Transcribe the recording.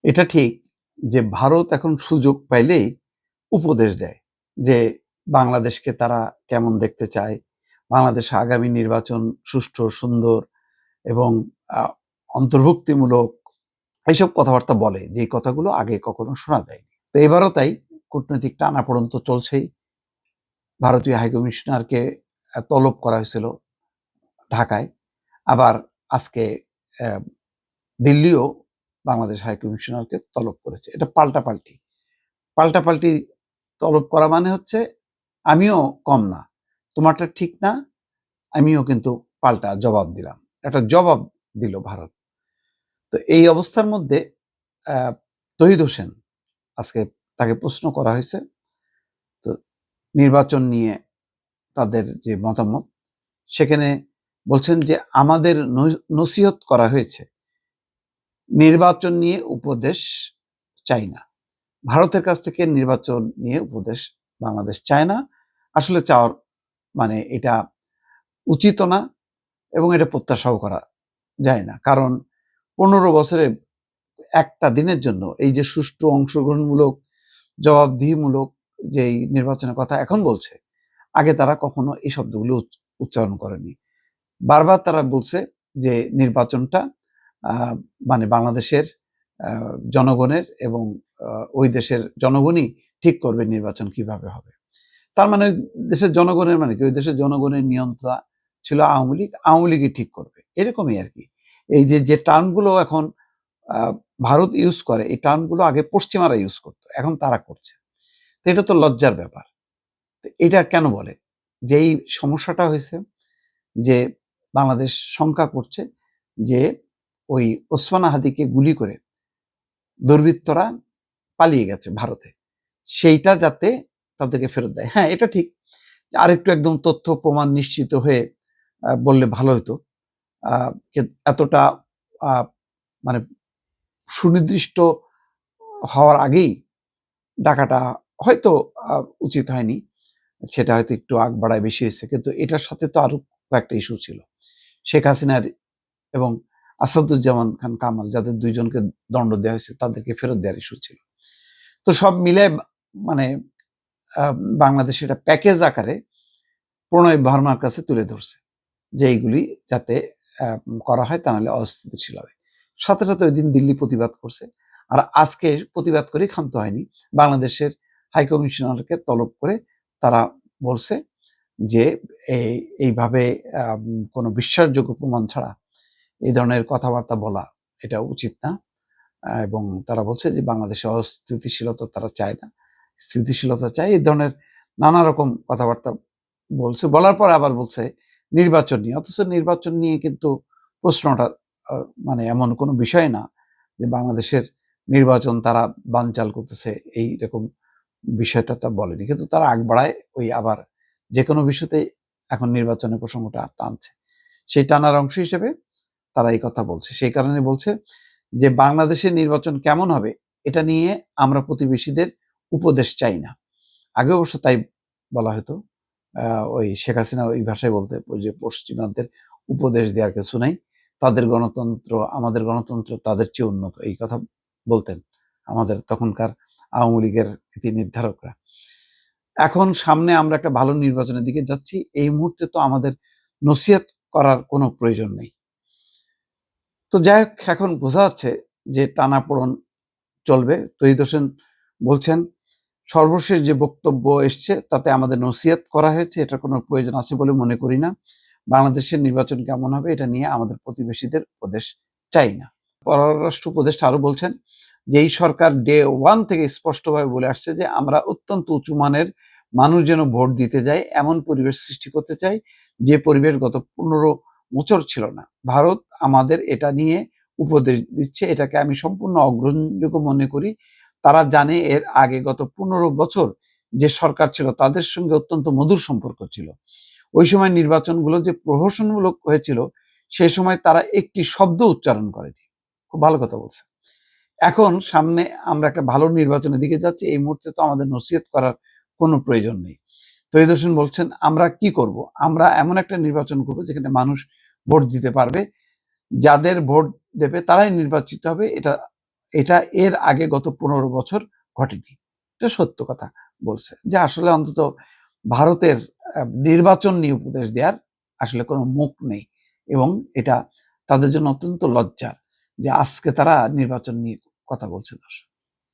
এটা ঠিক যে ভারত এখন সুযোগ পাইলেই উপদেশ দেয় যে বাংলাদেশকে তারা কেমন দেখতে চায়, বাংলাদেশে আগামী নির্বাচন সুষ্ঠু, সুন্দর এবং অন্তর্ভুক্তিমূলক এইসব কথাবার্তা বলে, যে কথাগুলো আগে কখনো শোনা যায়নি। তো এবারও তাই কূটনৈতিক টানাপোড়েন তো চলছেই। ভারতীয় হাইকমিশনারকে তলব করা হয়েছিল ঢাকায়, আবার আজকে দিল্লিও বাংলাদেশ হাইকমিশনারকে তলব করেছে। এটা পাল্টাপাল্টি পাল্টাপাল্টি তলব করা মানে হচ্ছে আমিও কম না, তোমারটা ঠিক না, আমিও কিন্তু পাল্টা জবাব দিলাম। একটা জবাব দিল ভারত। তো এই অবস্থার মধ্যে তহিদ হোসেন আজকে তাকে প্রশ্ন করা হয়েছে। তো নির্বাচন নিয়ে তাদের যে মতামত, সেখানে বলছেন যে আমাদের নসিহত করা হয়েছে, নির্বাচন নিয়ে উপদেশ চাই না। ভারতের কাছ থেকে নির্বাচন নিয়ে উপদেশ বাংলাদেশ চায় না। আসলে চাওয়ার মানে এটা উচিত না, এবং এটা প্রত্যাশাও করা যায় না। কারণ 15 বছরে একটা দিনের জন্য এই যে সুষ্ঠু অংশগ্রহণমূলক জবাবদিহিমূলক যে নির্বাচনের কথা এখন বলছে, আগে তারা কখনো এই শব্দগুলো উচ্চারণ করেনি। বারবার তারা বলছে যে নির্বাচনটা মানে বাংলাদেশের জনগণের এবং ওই দেশের জনগণই ঠিক করবে নির্বাচন কিভাবে হবে। তার মানে দেশের জনগণের মানে কি, ওই দেশের জনগণের নিয়ন্ত্রণ ছিল আওয়ামী লীগ, আওয়ামী লীগই ঠিক করবে, এরকমই আর কি। এই যে টার্মগুলো এখন ভারত ইউজ করে, এই টার্মগুলো আগে পশ্চিমারা ইউজ করতো, এখন তারা করছে। তো এটা তো লজ্জার ব্যাপার। এটা কেন বলে? যে এই সমস্যাটা হয়েছে যে বাংলাদেশ শঙ্কা করছে যে ওই ওসমান হাদিকে গুলি করে দুর্বৃত্তরা পালিয়ে গেছে ভারতে, সেইটা যাতে তাদেরকে ফেরত দেয়। হ্যাঁ, এটা ঠিক। আরেকটু একদম তথ্য প্রমাণ নিশ্চিত হয়ে বললে ভালো হতো। এতটা মানে সুনির্দিষ্ট হওয়ার আগেই ডাকাটা হয়তো উচিত হয়নি, সেটা হয়তো একটু আগ বাড়ায় বেশি হয়েছে। কিন্তু এটার সাথে তো আরো কয়েকটা ইস্যু ছিল, শেখ হাসিনার এবং আসাদুজ্জামান খান কামাল, যাদের দুইজনকে দণ্ড দেওয়া হয়েছে, তাদেরকে ফেরত দেওয়ার ইস্যু ছিল। তো সব মিলে মানে বাংলাদেশ এটা প্যাকেজ আকারে প্রণয় ভার্মার কাছে তুলে ধরছে যে এইগুলি যাতে করা হয়, তা নাহলে অস্থিতিশীল হবে। সাথে সাথে ওই দিন দিল্লি প্রতিবাদ করছে, আর আজকে প্রতিবাদ করে ক্ষান্ত হয়নি। বাংলাদেশের হাইকমিশনারকে তলব করে তারা বলছে যে এইভাবে কোনো বিশ্বাসযোগ্য প্রমাণ ছাড়া এই ধরনের কথাবার্তা বলা এটা উচিত না। এবং তারা বলছে যে বাংলাদেশে অস্থিতিশীলতা তারা চায় না, স্থিতিশীলতা চায়। এই ধরনের নানা রকম কথাবার্তা বলছে। বলার পর আবার বলছে নির্বাচন নিয়ে, অথচ নির্বাচন নিয়ে কিন্তু প্রশ্নটা মানে এমন কোনো বিষয় না যে বাংলাদেশের নির্বাচন তারা বানচাল করতেছে, এইরকম বিষয়টা তা বলেনি। কিন্তু তারা আগ বাড়ায় ওই আবার যে কোনো বিষয়তে এখন নির্বাচনের প্রসঙ্গটা টানছে। সেই টানার অংশ হিসেবে তারা এই কথা বলছে। সেই কারণে বলছে যে বাংলাদেশের নির্বাচন কেমন হবে এটা নিয়ে আমরা প্রতিবেশীদের উপদেশ চাই না। আগে অবশ্য তাই বলা হতো, ওই শেখ হাসিনা ওই ভাষায় বলতে, যে পশ্চিমাদের উপদেশ দেওয়ার কিছু নাই, তাদের গণতন্ত্র আমাদের গণতন্ত্র তাদের চেয়ে উন্নত, এই কথা বলতেন আমাদের তখনকার আওয়ামী লীগের নীতি নির্ধারকরা। এখন সামনে আমরা একটা ভালো নির্বাচনের দিকে যাচ্ছি, এই মুহূর্তে তো আমাদের নসিহত করার কোনো প্রয়োজন নেই। তো যাই হোক, এখন বোঝা যাচ্ছে যে টানাপোড়েন চলবে। তহিদ হোসেন বলছেন সর্বশেষ যে বক্তব্য এসছে তাতে আমাদের নসিহত করা হয়েছে, এটার কোনো প্রয়োজন আছে বলে মনে করি না। বাংলাদেশের নির্বাচন কেমন হবে এটা নিয়ে আমাদের প্রতিবেশীদের উপদেশ চাই না। পররাষ্ট্র উপদেষ্টা আরো বলছেন যে এই সরকার ডে 1 থেকে স্পষ্টভাবে বলে আসছে যে আমরা অত্যন্ত উঁচু মানের মানুষ যেন ভোট দিতে যায় এমন পরিবেশ সৃষ্টি করতে চাই, যে পরিবেশ গত 15 বছর ছিল না। ভারত আমাদের এটা নিয়ে উপদেশ দিচ্ছে, এটাকে আমি সম্পূর্ণ অগ্রহণযোগ্য মনে করি। তারা জানে এর আগে গত 15 বছর যে সরকার ছিল তাদের সঙ্গে অত্যন্ত মধুর সম্পর্ক ছিল। ওই সময় নির্বাচনগুলো যে প্রহসনমূলক হয়েছিল, সে সময় তারা একটি শব্দ উচ্চারণ করেনি। খুব ভালো কথা বলছে। এখন সামনে আমরা একটা ভালো নির্বাচনের দিকে যাচ্ছি, এই মুহূর্তে তো আমাদের নসিহত করার কোনো প্রয়োজন নেই। তহিদ হোসেন বলছেন আমরা কি করব, আমরা এমন একটা নির্বাচন করব যেখানে মানুষ ভোট দিতে পারবে, যাদের ভোট দেবে তারাই নির্বাচিত হবে, এটা এটা এর আগে গত 15 বছর ঘটেনি। এটা সত্য কথা বলছে যে আসলে অন্তত ভারতের নির্বাচন নিয়ে উপদেশ দেওয়ার আসলে কোনো মুখ নেই, এবং এটা তাদের জন্য অত্যন্ত লজ্জার যে আজকে তারা নির্বাচন নিয়ে কথা বলছে। দর্শক।